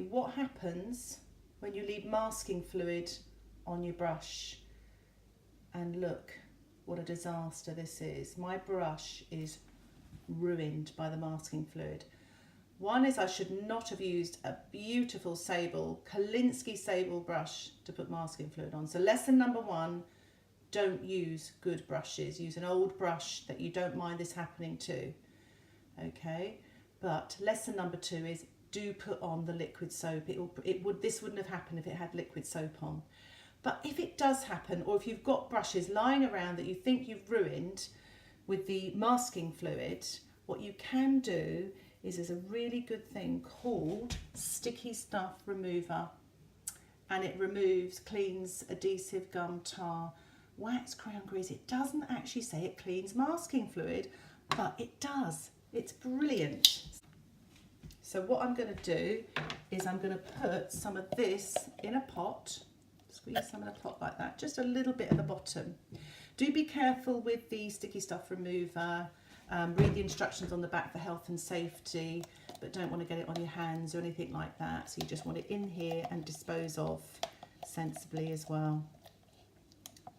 What happens when you leave masking fluid on your brush? And look what a disaster this is. My brush is ruined by the masking fluid. One is I should not have used a beautiful Kolinsky Sable brush to put masking fluid on. So lesson number one, don't use good brushes. Use an old brush that you don't mind this happening to. Okay, but lesson number two is do put on the liquid soap. This wouldn't have happened if it had liquid soap on. But if it does happen, or if you've got brushes lying around that you think you've ruined with the masking fluid, what you can do is there's a really good thing called Sticky Stuff Remover, and it cleans adhesive, gum, tar, wax, crayon grease. It doesn't actually say it cleans masking fluid, but it does. It's brilliant. So what I'm going to do is I'm going to put some of this in a pot, squeeze some in a pot like that, just a little bit at the bottom. Do be careful with the Sticky Stuff Remover. Read the instructions on the back for health and safety, but don't want to get it on your hands or anything like that. So you just want it in here and dispose of sensibly as well.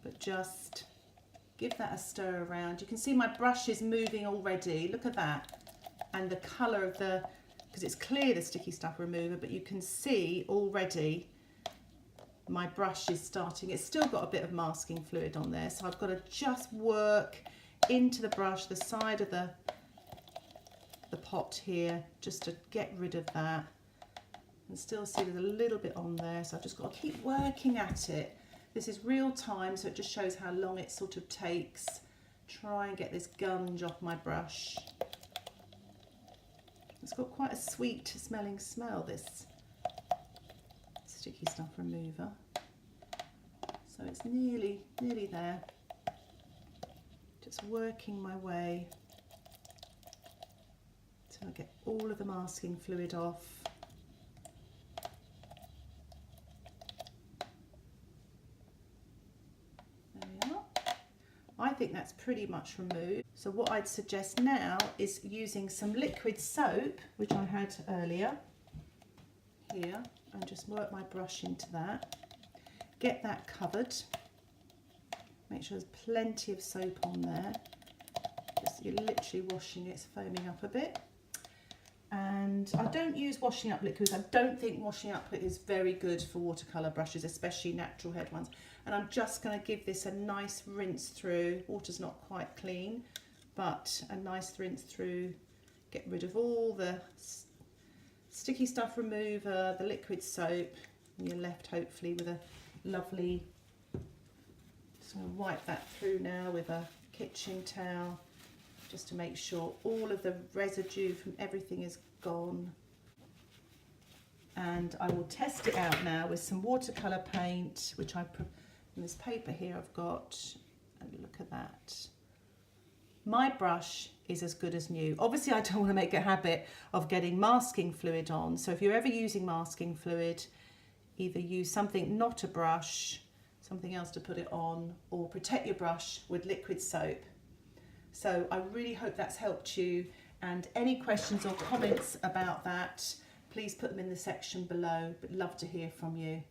But just give that a stir around. You can see my brush is moving already. Look at that. And the colour of because it's clear, the Sticky Stuff Remover, but you can see already my brush is starting. It's still got a bit of masking fluid on there, so I've got to just work into the brush, the side of the pot here, just to get rid of that. And still see there's a little bit on there, so I've just got to keep working at it. This is real time, so it just shows how long it sort of takes. Try and get this gunge off my brush. It's got quite a sweet smelling smell, this Sticky Stuff Remover. So it's nearly there. Just working my way till I get all of the masking fluid off. There we are. I think that's pretty much removed. So what I'd suggest now is using some liquid soap, which I had earlier, here, and just work my brush into that. Get that covered. Make sure there's plenty of soap on there. Just you're literally washing it, it's foaming up a bit. And I don't use washing up liquids. I don't think washing up is very good for watercolour brushes, especially natural head ones. And I'm just going to give this a nice rinse through. Water's not quite clean, but a nice rinse through. Get rid of all the Sticky Stuff Remover, the liquid soap, and you're left hopefully with a lovely. Just going to wipe that through now with a kitchen towel, just to make sure all of the residue from everything is gone. And I will test it out now with some watercolour paint, which in this paper here I've got, and look at that. My brush is as good as new. Obviously I don't want to make a habit of getting masking fluid on, so if you're ever using masking fluid, either use something, not a brush, something else to put it on, or protect your brush with liquid soap. So I really hope that's helped you, and any questions or comments about that, please put them in the section below, but love to hear from you.